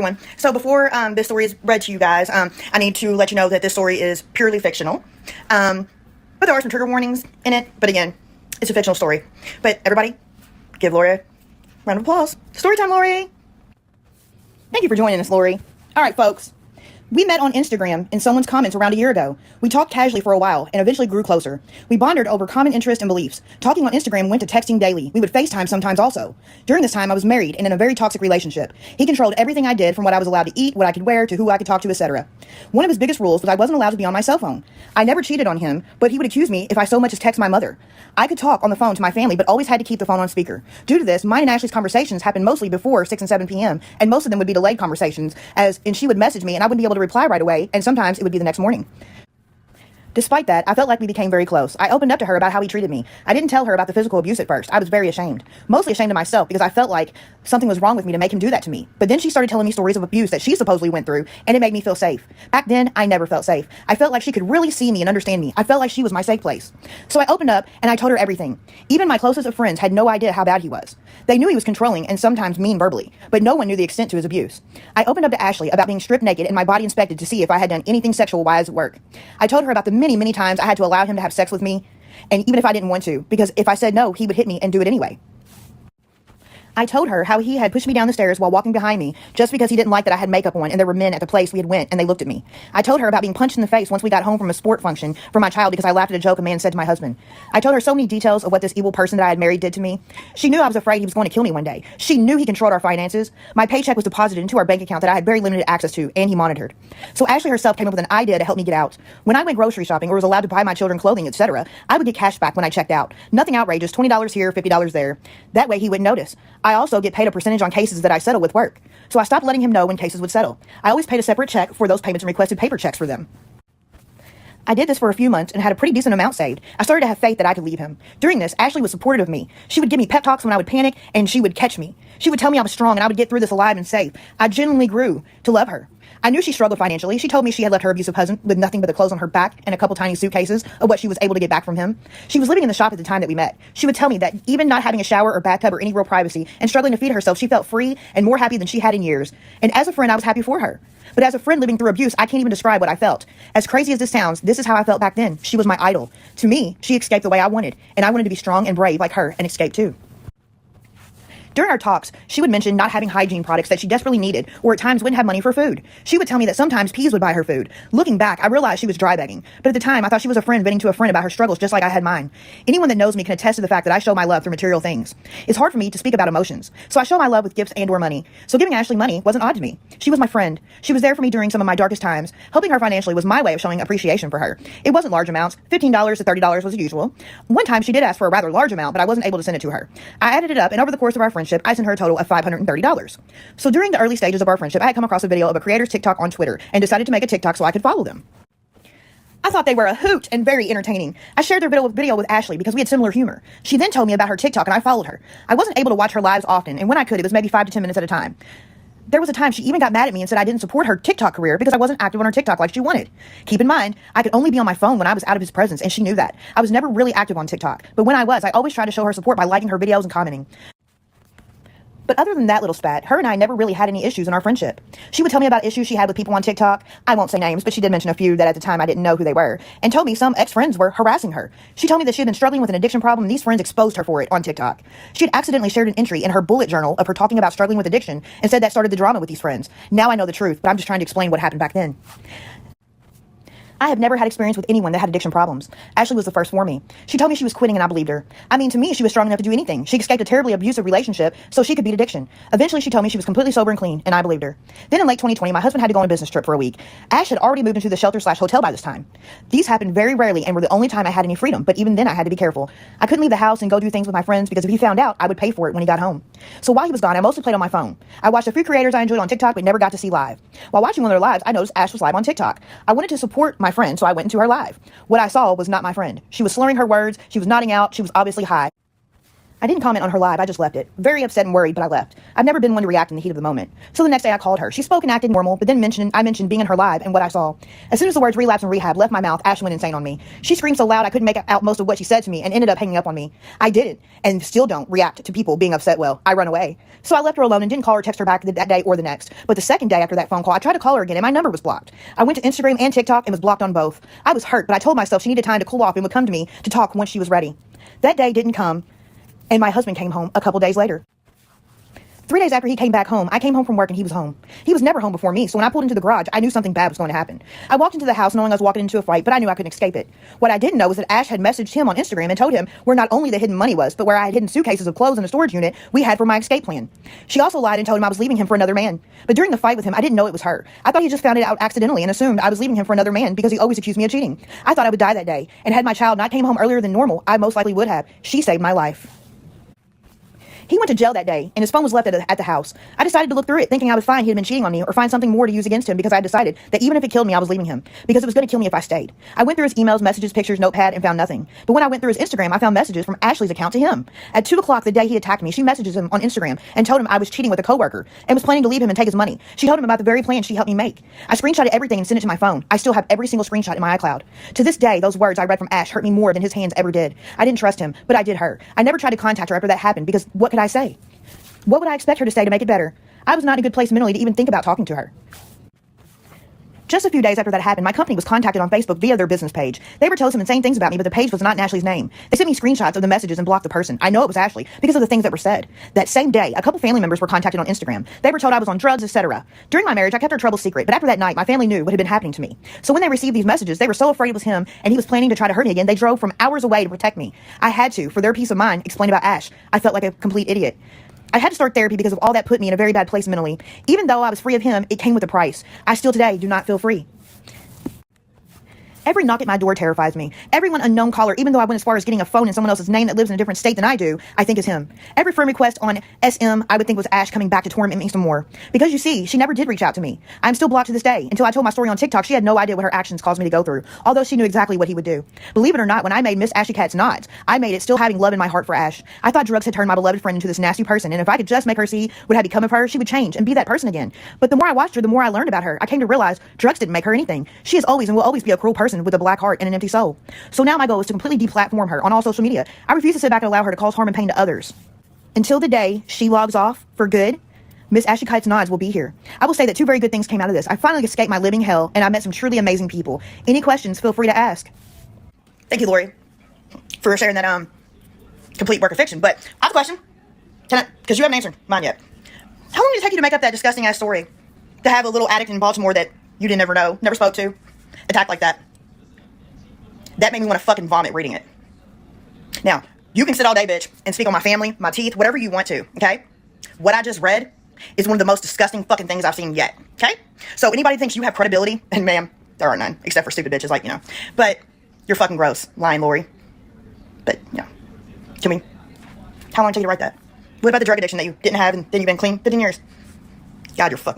Everyone. So before this story is read to you guys, I need to let you know that this story is purely fictional. But there are some trigger warnings in it. But again, it's a fictional story. But everybody, give Lori a round of applause. Story time, Lori. Thank you for joining us, Lori. All right, folks. We met on Instagram in someone's comments around a year ago. We talked casually for a while and eventually grew closer. We bonded over common interests and beliefs. Talking on Instagram went to texting daily. We would FaceTime sometimes also. During this time, I was married and in a very toxic relationship. He controlled everything I did, from what I was allowed to eat, what I could wear, to who I could talk to, etc. One of his biggest rules was I wasn't allowed to be on my cell phone. I never cheated on him, but he would accuse me if I so much as text my mother. I could talk on the phone to my family, but always had to keep the phone on speaker. Due to this, mine and Ashley's conversations happened mostly before 6 and 7 p.m., and most of them would be delayed conversations, and she would message me and I wouldn't be able to reply right away, and sometimes it would be the next morning. Despite that, I felt like we became very close. I opened up to her about how he treated me. I didn't tell her about the physical abuse at first. I was very ashamed. Mostly ashamed of myself because I felt like something was wrong with me to make him do that to me. But then she started telling me stories of abuse that she supposedly went through, and it made me feel safe. Back then, I never felt safe. I felt like she could really see me and understand me. I felt like she was my safe place. So I opened up and I told her everything. Even my closest of friends had no idea how bad he was. They knew he was controlling and sometimes mean verbally, but no one knew the extent to his abuse. I opened up to Ashley about being stripped naked and my body inspected to see if I had done anything sexual while I was at work. I told her about the many, many times I had to allow him to have sex with me, and even if I didn't want to, because if I said no, he would hit me and do it anyway. I told her how he had pushed me down the stairs while walking behind me just because he didn't like that I had makeup on and there were men at the place we had went and they looked at me. I told her about being punched in the face once we got home from a sport function for my child because I laughed at a joke a man said to my husband. I told her so many details of what this evil person that I had married did to me. She knew I was afraid he was going to kill me one day. She knew he controlled our finances. My paycheck was deposited into our bank account that I had very limited access to, and he monitored. So Ashley herself came up with an idea to help me get out. When I went grocery shopping or was allowed to buy my children clothing, etc., I would get cash back when I checked out. Nothing outrageous, $20 here, $50 there. That way he wouldn't notice. I also get paid a percentage on cases that I settle with work. So I stopped letting him know when cases would settle. I always paid a separate check for those payments and requested paper checks for them. I did this for a few months and had a pretty decent amount saved. I started to have faith that I could leave him. During this, Ashley was supportive of me. She would give me pep talks when I would panic, and she would catch me. She would tell me I was strong and I would get through this alive and safe. I genuinely grew to love her. I knew she struggled financially. She told me she had left her abusive husband with nothing but the clothes on her back and a couple tiny suitcases of what she was able to get back from him. She was living in the shop at the time that we met. She would tell me that even not having a shower or bathtub or any real privacy and struggling to feed herself, she felt free and more happy than she had in years. And as a friend, I was happy for her. But as a friend living through abuse, I can't even describe what I felt. As crazy as this sounds, this is how I felt back then. She was my idol. To me, she escaped the way I wanted, and I wanted to be strong and brave like her and escape too. During our talks, she would mention not having hygiene products that she desperately needed, or at times wouldn't have money for food. She would tell me that sometimes Peas would buy her food. Looking back, I realized she was dry begging. But at the time, I thought she was a friend venting to a friend about her struggles just like I had mine. Anyone that knows me can attest to the fact that I show my love through material things. It's hard for me to speak about emotions, so I show my love with gifts and or money. So giving Ashley money wasn't odd to me. She was my friend. She was there for me during some of my darkest times. Helping her financially was my way of showing appreciation for her. It wasn't large amounts. $15 to $30 was the usual. One time she did ask for a rather large amount, but I wasn't able to send it to her. I added it up, and over the course of our friendship, I sent her a total of $530. So during the early stages of our friendship, I had come across a video of a creator's TikTok on Twitter and decided to make a TikTok so I could follow them. I thought they were a hoot and very entertaining. I shared their video with Ashley because we had similar humor. She then told me about her TikTok and I followed her. I wasn't able to watch her lives often, and when I could, it was maybe 5 to 10 minutes at a time. There was a time she even got mad at me and said I didn't support her TikTok career because I wasn't active on her TikTok like she wanted. Keep in mind, I could only be on my phone when I was out of his presence, and she knew that. I was never really active on TikTok, but when I was, I always tried to show her support by liking her videos and commenting. But other than that little spat, her and I never really had any issues in our friendship. She would tell me about issues she had with people on TikTok. I won't say names, but she did mention a few that at the time I didn't know who they were, and told me some ex-friends were harassing her. She told me that she had been struggling with an addiction problem, and these friends exposed her for it on TikTok. She had accidentally shared an entry in her bullet journal of her talking about struggling with addiction and said that started the drama with these friends. Now I know the truth, but I'm just trying to explain what happened back then. I have never had experience with anyone that had addiction problems. Ashley was the first for me. She told me she was quitting and I believed her. I mean, to me, she was strong enough to do anything. She escaped a terribly abusive relationship so she could beat addiction. Eventually, she told me she was completely sober and clean, and I believed her. Then in late 2020, my husband had to go on a business trip for a week. Ash had already moved into the shelter/hotel by this time. These happened very rarely and were the only time I had any freedom, but even then I had to be careful. I couldn't leave the house and go do things with my friends because if he found out, I would pay for it when he got home. So while he was gone, I mostly played on my phone. I watched a few creators I enjoyed on TikTok but never got to see live. While watching one of their lives, I noticed Ash was live on TikTok. I wanted to support my friend, so I went into her live. What I saw was not my friend. She was slurring her words, she was nodding out, she was obviously high. I didn't comment on her live. I just left it. Very upset and worried, but I left. I've never been one to react in the heat of the moment. So the next day I called her. She spoke and acted normal, but then I mentioned being in her live and what I saw. As soon as the words relapse and rehab left my mouth, Ash went insane on me. She screamed so loud I couldn't make out most of what she said to me and ended up hanging up on me. I didn't, and still don't, react to people being upset well. I run away. So I left her alone and didn't call or text her back that day or the next. But the second day after that phone call, I tried to call her again and my number was blocked. I went to Instagram and TikTok and was blocked on both. I was hurt, but I told myself she needed time to cool off and would come to me to talk once she was ready. That day didn't come, and my husband came home a couple days later. 3 days after he came back home, I came home from work and he was home. He was never home before me, so when I pulled into the garage, I knew something bad was going to happen. I walked into the house knowing I was walking into a fight, but I knew I couldn't escape it. What I didn't know was that Ash had messaged him on Instagram and told him where not only the hidden money was, but where I had hidden suitcases of clothes in a storage unit we had for my escape plan. She also lied and told him I was leaving him for another man. But during the fight with him, I didn't know it was her. I thought he just found it out accidentally and assumed I was leaving him for another man because he always accused me of cheating. I thought I would die that day, and had my child not came home earlier than normal, I most likely would have. She saved my life. He went to jail that day, and his phone was left at the house. I decided to look through it, thinking I was fine he had been cheating on me, or find something more to use against him, because I decided that even if it killed me, I was leaving him, because it was going to kill me if I stayed. I went through his emails, messages, pictures, notepad, and found nothing. But when I went through his Instagram, I found messages from Ashley's account to him. At 2 o'clock the day he attacked me, she messages him on Instagram and told him I was cheating with a coworker and was planning to leave him and take his money. She told him about the very plan she helped me make. I screenshotted everything and sent it to my phone. I still have every single screenshot in my iCloud. To this day, those words I read from Ash hurt me more than his hands ever did. I didn't trust him, but I did her. I never tried to contact her after that happened, because what could I say? What would I expect her to say to make it better? I was not in a good place mentally to even think about talking to her. Just a few days after that happened, my company was contacted on Facebook via their business page. They were told some insane things about me, but the page was not in Ashley's name. They sent me screenshots of the messages and blocked the person. I know it was Ashley because of the things that were said. That same day, a couple family members were contacted on Instagram. They were told I was on drugs, etc. During my marriage, I kept our troubles secret, but after that night, my family knew what had been happening to me. So when they received these messages, they were so afraid it was him and he was planning to try to hurt me again, they drove from hours away to protect me. I had to, for their peace of mind, explain about Ash. I felt like a complete idiot. I had to start therapy because of all that put me in a very bad place mentally. Even though I was free of him, it came with a price. I still today do not feel free. Every knock at my door terrifies me. Every unknown caller, even though I went as far as getting a phone in someone else's name that lives in a different state than I do, I think is him. Every friend request on SM, I would think was Ash coming back to torment me some more. Because you see, she never did reach out to me. I'm still blocked to this day. Until I told my story on TikTok, she had no idea what her actions caused me to go through, although she knew exactly what he would do. Believe it or not, when I made Msashycat's knots, I made it still having love in my heart for Ash. I thought drugs had turned my beloved friend into this nasty person, and if I could just make her see what had become of her, she would change and be that person again. But the more I watched her, the more I learned about her. I came to realize drugs didn't make her anything. She is always and will always be a cruel person with a black heart and an empty soul. So now my goal is to completely deplatform her on all social media. I refuse to sit back and allow her to cause harm and pain to others. Until the day she logs off for good, Msashycat's nods will be here. I will say that 2 very good things came out of this. I finally escaped my living hell, and I met some truly amazing people. Any questions, feel free to ask. Thank you, Lori, for sharing that complete work of fiction. But I have a question. Because you haven't answered mine yet. How long did it take you to make up that disgusting ass story? To have a little addict in Baltimore that you didn't ever know, never spoke to, attack like that? That made me want to fucking vomit reading it. Now, you can sit all day, bitch, and speak on my family, my teeth, whatever you want to, okay? What I just read is one of the most disgusting fucking things I've seen yet, okay? So anybody thinks you have credibility, and ma'am, there are none, except for stupid bitches like, but you're fucking gross, lying Lori. But, how long did it take you to write that? What about the drug addiction that you didn't have and then you've been clean 15 years? God, you're fucking